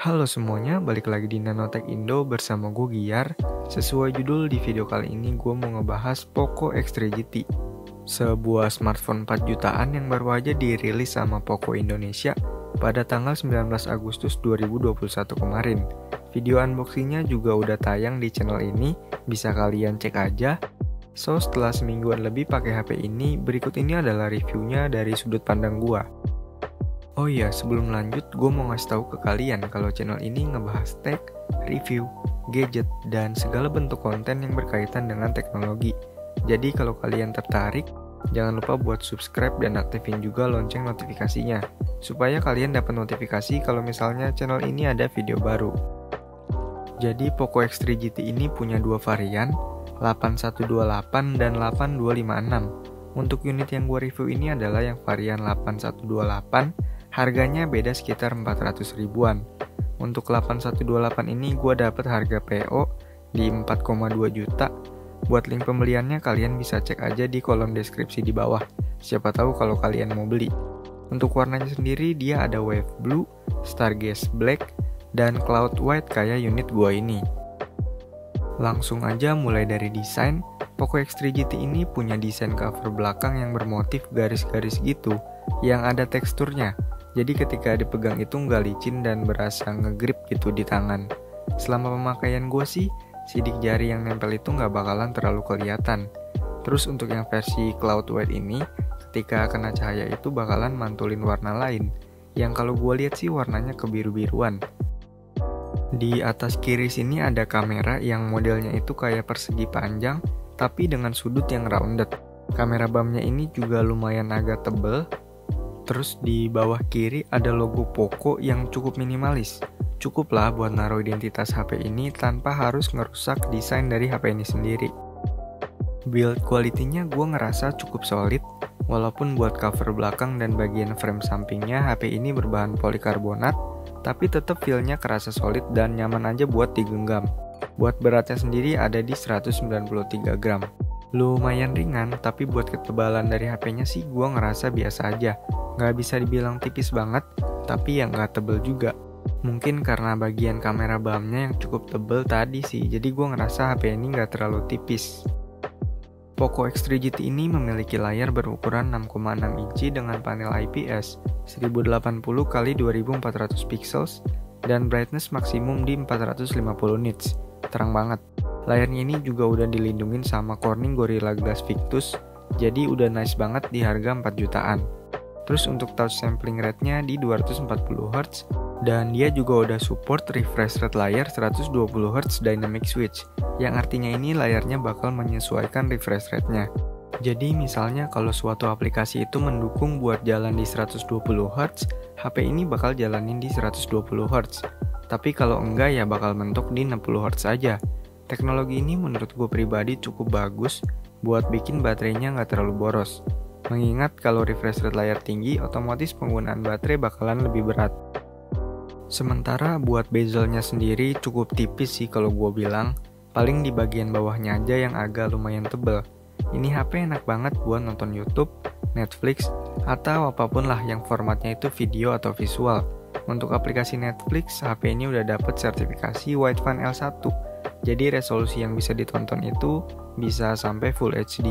Halo semuanya, balik lagi di Nanotech Indo bersama gue Giar. Sesuai judul di video kali ini gue mau ngebahas Poco X3 GT, sebuah smartphone 4 jutaan yang baru aja dirilis sama Poco Indonesia pada tanggal 19 Agustus 2021 kemarin. Video unboxingnya juga udah tayang di channel ini, bisa kalian cek aja. So, setelah semingguan lebih pakai HP ini, berikut ini adalah reviewnya dari sudut pandang gue. Oh iya, sebelum lanjut, gue mau ngasih tahu ke kalian kalau channel ini ngebahas tech, review, gadget, dan segala bentuk konten yang berkaitan dengan teknologi. Jadi kalau kalian tertarik, jangan lupa buat subscribe dan aktifin juga lonceng notifikasinya, supaya kalian dapat notifikasi kalau misalnya channel ini ada video baru. Jadi Poco X3 GT ini punya dua varian, 8128 dan 8256. Untuk unit yang gue review ini adalah yang varian 8128, harganya beda sekitar 400 ribuan. Untuk 8128 ini gue dapet harga PO di 4,2 juta. Buat link pembeliannya kalian bisa cek aja di kolom deskripsi di bawah. Siapa tahu kalau kalian mau beli. Untuk warnanya sendiri dia ada Wave Blue, Stargaze Black, dan Cloud White kayak unit gue ini. Langsung aja mulai dari desain. Poco X3 GT ini punya desain cover belakang yang bermotif garis-garis gitu, yang ada teksturnya. Jadi ketika dipegang itu nggak licin dan berasa ngegrip gitu di tangan. Selama pemakaian gue sih, sidik jari yang nempel itu nggak bakalan terlalu kelihatan. Terus untuk yang versi Cloud White ini, ketika kena cahaya itu bakalan mantulin warna lain, yang kalau gue lihat sih warnanya kebiru-biruan. Di atas kiri sini ada kamera yang modelnya itu kayak persegi panjang, tapi dengan sudut yang rounded. Kamera bumnya ini juga lumayan agak tebel. Terus di bawah kiri ada logo Poco yang cukup minimalis. Cukup lah buat naruh identitas HP ini tanpa harus ngerusak desain dari HP ini sendiri. Build quality-nya gue ngerasa cukup solid, walaupun buat cover belakang dan bagian frame sampingnya HP ini berbahan polikarbonat, tapi tetap feel-nya kerasa solid dan nyaman aja buat digenggam. Buat beratnya sendiri ada di 193 gram. Lumayan ringan, tapi buat ketebalan dari HP-nya sih gue ngerasa biasa aja. Nggak bisa dibilang tipis banget, tapi yang nggak tebel juga. Mungkin karena bagian kamera bumnya yang cukup tebel tadi sih, jadi gue ngerasa HP ini nggak terlalu tipis. Poco X3 GT ini memiliki layar berukuran 6,6 inci dengan panel IPS 1080x2400 pixels dan brightness maksimum di 450 nits. Terang banget. Layarnya ini juga udah dilindungin sama Corning Gorilla Glass Victus, jadi udah nice banget di harga 4 jutaan. Terus untuk touch sampling rate-nya di 240Hz, dan dia juga udah support refresh rate layar 120Hz dynamic switch, yang artinya ini layarnya bakal menyesuaikan refresh rate-nya. Jadi misalnya kalau suatu aplikasi itu mendukung buat jalan di 120Hz, HP ini bakal jalanin di 120Hz. Tapi kalau enggak ya bakal mentok di 60Hz aja. Teknologi ini menurut gue pribadi cukup bagus buat bikin baterainya nggak terlalu boros. Mengingat kalau refresh rate layar tinggi, otomatis penggunaan baterai bakalan lebih berat. Sementara buat bezelnya sendiri cukup tipis sih kalau gue bilang. Paling di bagian bawahnya aja yang agak lumayan tebel. Ini HP enak banget buat nonton YouTube, Netflix, atau apapun lah yang formatnya itu video atau visual. Untuk aplikasi Netflix, HP ini udah dapet sertifikasi Widefan L1. Jadi resolusi yang bisa ditonton itu bisa sampai Full HD.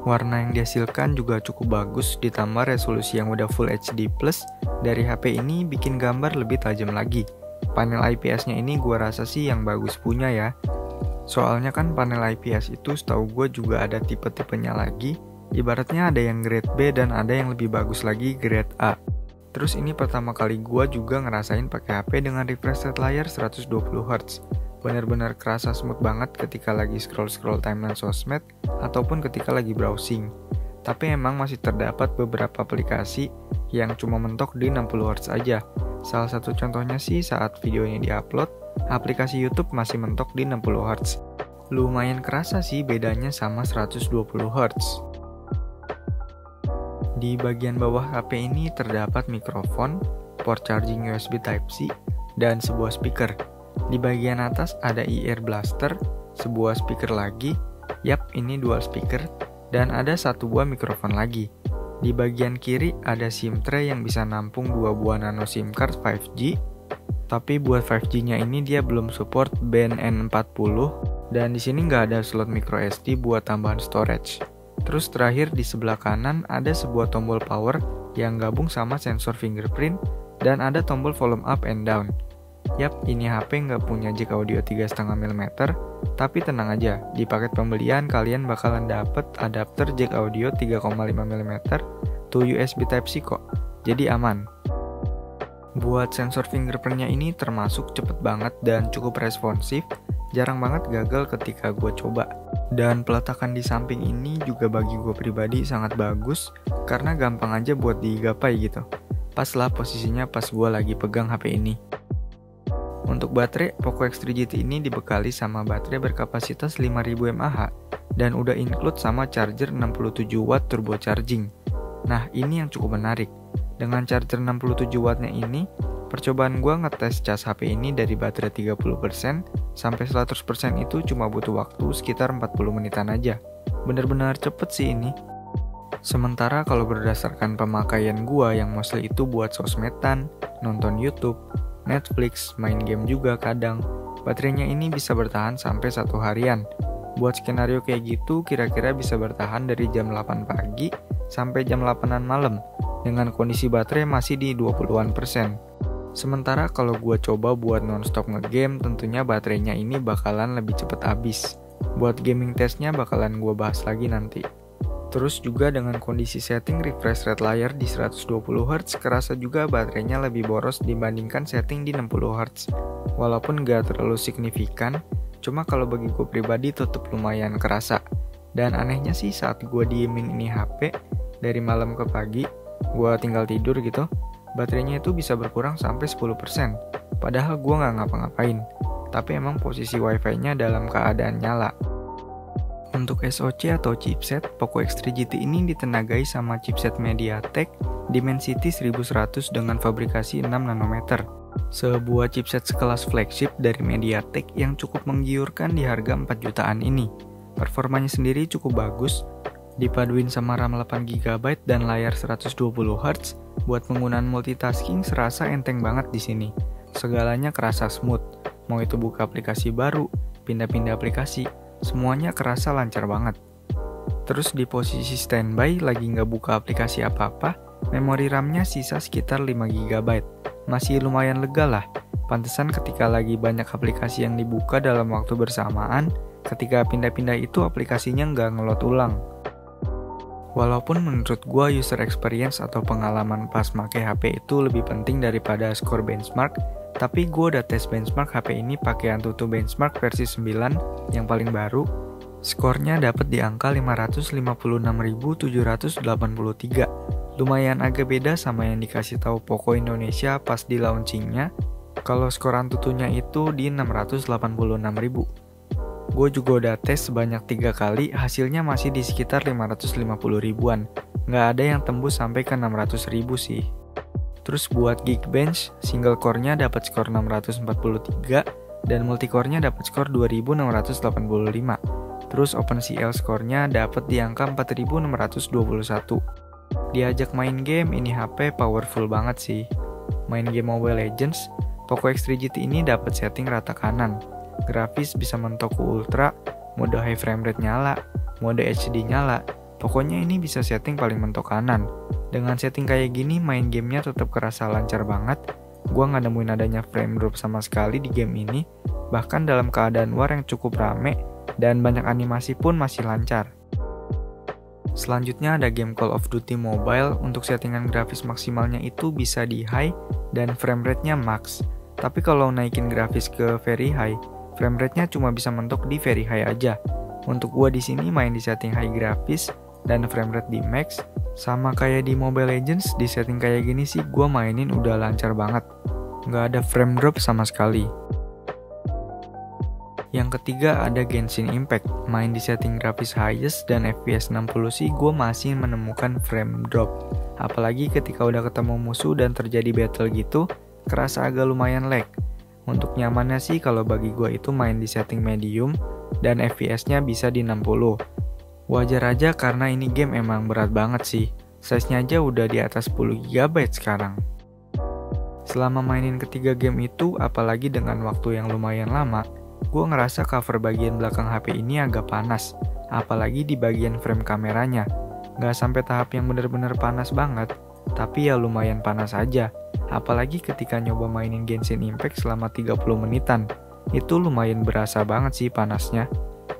Warna yang dihasilkan juga cukup bagus, ditambah resolusi yang udah Full HD Plus dari HP ini bikin gambar lebih tajam lagi. Panel IPS-nya ini gue rasa sih yang bagus punya ya. Soalnya kan panel IPS itu setahu gue juga ada tipe-tipenya lagi. Ibaratnya ada yang grade B dan ada yang lebih bagus lagi grade A. Terus ini pertama kali gue juga ngerasain pakai HP dengan refresh rate layar 120Hz. Bener-bener kerasa smooth banget ketika lagi scroll-scroll timeline sosmed ataupun ketika lagi browsing. Tapi emang masih terdapat beberapa aplikasi yang cuma mentok di 60Hz aja. Salah satu contohnya sih saat videonya diupload, aplikasi YouTube masih mentok di 60Hz. Lumayan kerasa sih bedanya sama 120Hz. Di bagian bawah HP ini terdapat mikrofon, port charging USB Type-C, dan sebuah speaker. Di bagian atas ada ear blaster, sebuah speaker lagi, yap ini dual speaker, dan ada satu buah mikrofon lagi. Di bagian kiri ada SIM tray yang bisa nampung 2 buah nano SIM card 5G. Tapi buat 5G-nya ini dia belum support band N40 dan di sini nggak ada slot micro SD buat tambahan storage. Terus terakhir di sebelah kanan ada sebuah tombol power yang gabung sama sensor fingerprint dan ada tombol volume up and down. Yap, ini HP nggak punya jack audio 3,5 mm, tapi tenang aja, di paket pembelian kalian bakalan dapet adapter jack audio 3,5 mm to USB Type-C kok, jadi aman. Buat sensor fingerprintnya ini termasuk cepet banget dan cukup responsif, jarang banget gagal ketika gue coba. Dan peletakan di samping ini juga bagi gue pribadi sangat bagus, karena gampang aja buat digapai gitu. Pas lah posisinya pas gue lagi pegang HP ini. Untuk baterai, Poco X3 GT ini dibekali sama baterai berkapasitas 5000 mAh dan udah include sama charger 67 watt turbo charging. Nah, ini yang cukup menarik. Dengan charger 67 wattnya ini, percobaan gue ngetes cas HP ini dari baterai 30% sampai 100% itu cuma butuh waktu sekitar 40 menitan aja. Bener-bener cepet sih ini. Sementara kalau berdasarkan pemakaian gue yang mostly itu buat sosmedan, nonton YouTube, Netflix, main game juga kadang, baterainya ini bisa bertahan sampai 1 harian. Buat skenario kayak gitu kira-kira bisa bertahan dari jam 8 pagi sampai jam 8-an malam dengan kondisi baterai masih di 20-an persen. Sementara kalau gue coba buat non-stop ngegame, tentunya baterainya ini bakalan lebih cepet habis. Buat gaming testnya bakalan gue bahas lagi nanti. Terus juga dengan kondisi setting refresh rate layar di 120Hz, kerasa juga baterainya lebih boros dibandingkan setting di 60Hz. Walaupun gak terlalu signifikan, cuma kalau bagi gue pribadi tetap lumayan kerasa. Dan anehnya sih saat gue diemin ini HP, dari malam ke pagi, gue tinggal tidur gitu, baterainya itu bisa berkurang sampai 10%. Padahal gue gak ngapa-ngapain, tapi emang posisi wifi-nya dalam keadaan nyala. Untuk SoC atau chipset, Poco X3 GT ini ditenagai sama chipset MediaTek Dimensity 1100 dengan fabrikasi 6 nanometer. Sebuah chipset sekelas flagship dari MediaTek yang cukup menggiurkan di harga 4 jutaan ini. Performanya sendiri cukup bagus, dipaduin sama RAM 8GB dan layar 120Hz, buat penggunaan multitasking serasa enteng banget di sini. Segalanya kerasa smooth, mau itu buka aplikasi baru, pindah-pindah aplikasi, semuanya kerasa lancar banget. Terus di posisi standby lagi nggak buka aplikasi apa-apa, memori RAM-nya sisa sekitar 5GB. Masih lumayan lega lah, pantesan ketika lagi banyak aplikasi yang dibuka dalam waktu bersamaan, ketika pindah-pindah itu aplikasinya nggak ngelot ulang. Walaupun menurut gua user experience atau pengalaman pas make HP itu lebih penting daripada skor benchmark, tapi gua udah tes benchmark HP ini pakai Antutu Benchmark versi 9 yang paling baru. Skornya dapat di angka 556.783. Lumayan agak beda sama yang dikasih tahu Poco Indonesia pas di launchingnya. Kalau skor Antutunya itu di 686.000. Gue juga udah tes sebanyak 3 kali, hasilnya masih di sekitar 550 ribuan. Nggak ada yang tembus sampai ke 600 ribu sih. Terus buat Geekbench, single core-nya dapat skor 643 dan multicore-nya dapat skor 2685. Terus OpenCL skornya dapat di angka 4621. Diajak main game, ini HP powerful banget sih. Main game Mobile Legends, Poco X3 GT ini dapat setting rata kanan. Grafis bisa mentok ke ultra, mode high frame rate nyala, mode HD nyala. Pokoknya ini bisa setting paling mentok kanan. Dengan setting kayak gini, main gamenya tetap kerasa lancar banget. Gua nggak nemuin adanya frame drop sama sekali di game ini. Bahkan dalam keadaan war yang cukup rame dan banyak animasi pun masih lancar. Selanjutnya ada game Call of Duty Mobile. Untuk settingan grafis maksimalnya itu bisa di high dan frame rate-nya max. Tapi kalau naikin grafis ke very high, frame rate-nya cuma bisa mentok di very high aja. Untuk gua di sini main di setting high grafis dan frame rate di max. Sama kayak di Mobile Legends, di setting kayak gini sih gua mainin udah lancar banget. Nggak ada frame drop sama sekali. Yang ketiga ada Genshin Impact. Main di setting grafis highest dan FPS 60 sih gue masih menemukan frame drop. Apalagi ketika udah ketemu musuh dan terjadi battle gitu, kerasa agak lumayan lag. Untuk nyamannya sih kalau bagi gue itu main di setting medium dan FPS-nya bisa di 60. Wajar aja karena ini game emang berat banget sih. Size-nya aja udah di atas 10GB sekarang. Selama mainin ketiga game itu, apalagi dengan waktu yang lumayan lama, gue ngerasa cover bagian belakang HP ini agak panas, apalagi di bagian frame kameranya. Gak sampai tahap yang bener-bener panas banget, tapi ya lumayan panas aja. Apalagi ketika nyoba mainin Genshin Impact selama 30 menitan, itu lumayan berasa banget sih panasnya.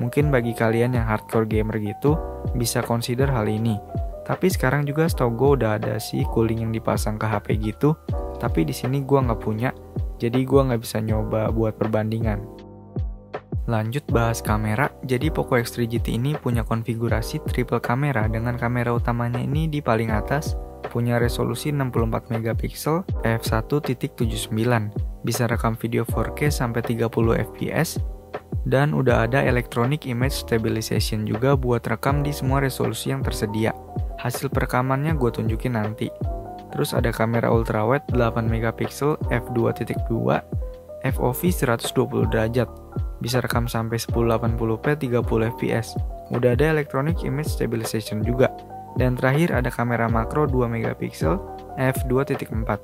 Mungkin bagi kalian yang hardcore gamer gitu, bisa consider hal ini. Tapi sekarang juga setahu gue udah ada sih cooling yang dipasang ke HP gitu, tapi di sini gue nggak punya, jadi gue nggak bisa nyoba buat perbandingan. Lanjut bahas kamera, jadi Poco X3 GT ini punya konfigurasi triple kamera dengan kamera utamanya ini di paling atas, punya resolusi 64 megapiksel f1.79, bisa rekam video 4K sampai 30 fps, dan udah ada electronic image stabilization juga buat rekam di semua resolusi yang tersedia. Hasil perekamannya gue tunjukin nanti. Terus ada kamera ultrawide 8 megapiksel f2.2, FOV 120 derajat, bisa rekam sampai 1080p 30 fps. Udah ada electronic image stabilization juga. Dan terakhir ada kamera makro 2 megapiksel f2.4.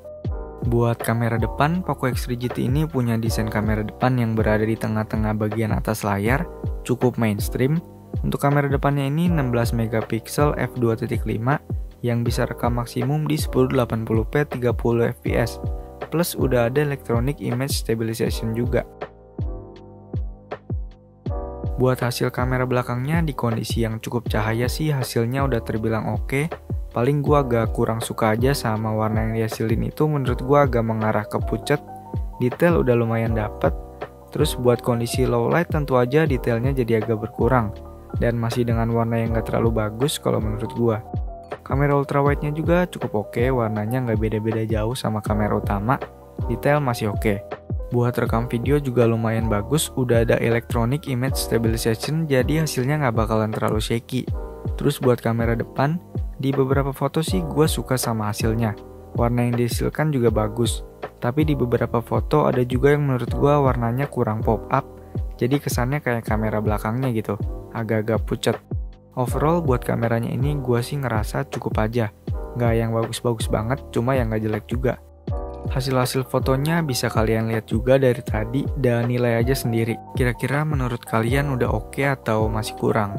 Buat kamera depan, Poco X3 GT ini punya desain kamera depan yang berada di tengah-tengah bagian atas layar, cukup mainstream. Untuk kamera depannya ini 16 megapiksel f2.5 yang bisa rekam maksimum di 1080p 30 fps. Plus udah ada electronic image stabilization juga. Buat hasil kamera belakangnya di kondisi yang cukup cahaya sih hasilnya udah terbilang oke. Paling gua agak kurang suka aja sama warna yang dihasilin itu, menurut gua agak mengarah ke pucat. Detail udah lumayan dapet. Terus buat kondisi low light tentu aja detailnya jadi agak berkurang. Dan masih dengan warna yang gak terlalu bagus kalau menurut gua. Kamera ultrawide-nya juga cukup oke, warnanya nggak beda-beda jauh sama kamera utama, detail masih oke. Buat rekam video juga lumayan bagus, udah ada electronic image stabilization, jadi hasilnya nggak bakalan terlalu shaky. Terus buat kamera depan, di beberapa foto sih gue suka sama hasilnya, warna yang dihasilkan juga bagus. Tapi di beberapa foto ada juga yang menurut gue warnanya kurang pop up, jadi kesannya kayak kamera belakangnya gitu, agak-agak pucat. Overall buat kameranya ini gue sih ngerasa cukup aja. Nggak yang bagus-bagus banget, cuma yang nggak jelek juga. Hasil-hasil fotonya bisa kalian lihat juga dari tadi dan nilai aja sendiri. Kira-kira menurut kalian udah oke atau masih kurang?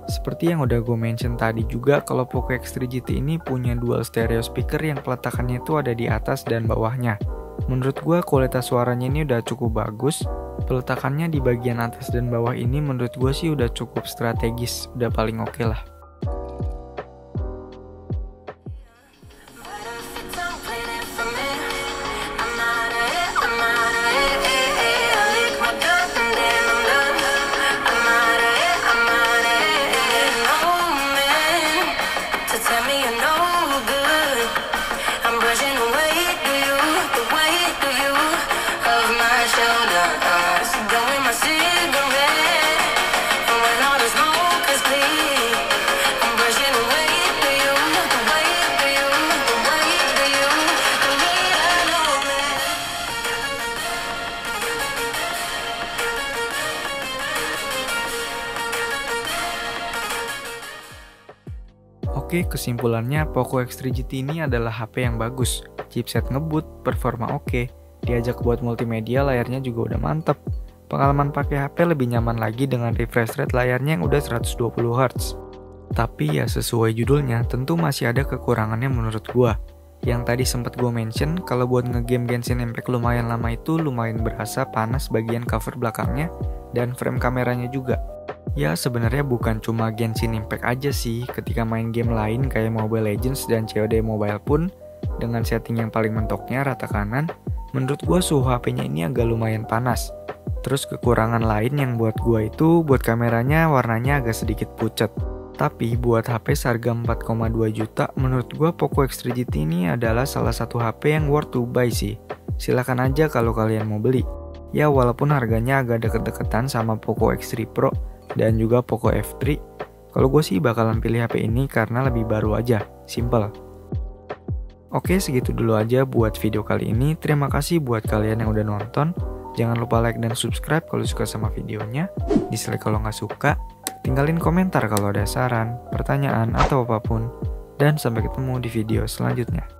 Seperti yang udah gue mention tadi juga, kalau Poco X3 GT ini punya dual stereo speaker yang peletakannya itu ada di atas dan bawahnya. Menurut gue kualitas suaranya ini udah cukup bagus. Peletakannya di bagian atas dan bawah ini menurut gue sih udah cukup strategis, udah paling oke lah. Oke, kesimpulannya Poco X3 GT ini adalah HP yang bagus, chipset ngebut, performa oke, diajak buat multimedia layarnya juga udah mantep. Pengalaman pakai HP lebih nyaman lagi dengan refresh rate layarnya yang udah 120Hz. Tapi ya sesuai judulnya, tentu masih ada kekurangannya menurut gua. Yang tadi sempat gua mention, kalau buat ngegame Genshin Impact lumayan lama itu lumayan berasa panas bagian cover belakangnya dan frame kameranya juga. Ya sebenarnya bukan cuma Genshin Impact aja sih, ketika main game lain kayak Mobile Legends dan COD Mobile pun dengan setting yang paling mentoknya rata kanan, menurut gua suhu HP-nya ini agak lumayan panas. Terus kekurangan lain yang buat gua itu buat kameranya warnanya agak sedikit pucat. Tapi buat HP seharga 4,2 juta, menurut gua Poco X3 GT ini adalah salah satu HP yang worth to buy sih. Silahkan aja kalau kalian mau beli. Ya walaupun harganya agak deket-deketan sama Poco X3 Pro dan juga Poco F3, kalau gue sih bakalan pilih HP ini karena lebih baru aja, simple. Oke, segitu dulu aja buat video kali ini. Terima kasih buat kalian yang udah nonton. Jangan lupa like dan subscribe kalau suka sama videonya. Dislike kalau nggak suka. Tinggalin komentar kalau ada saran, pertanyaan, atau apapun. Dan sampai ketemu di video selanjutnya.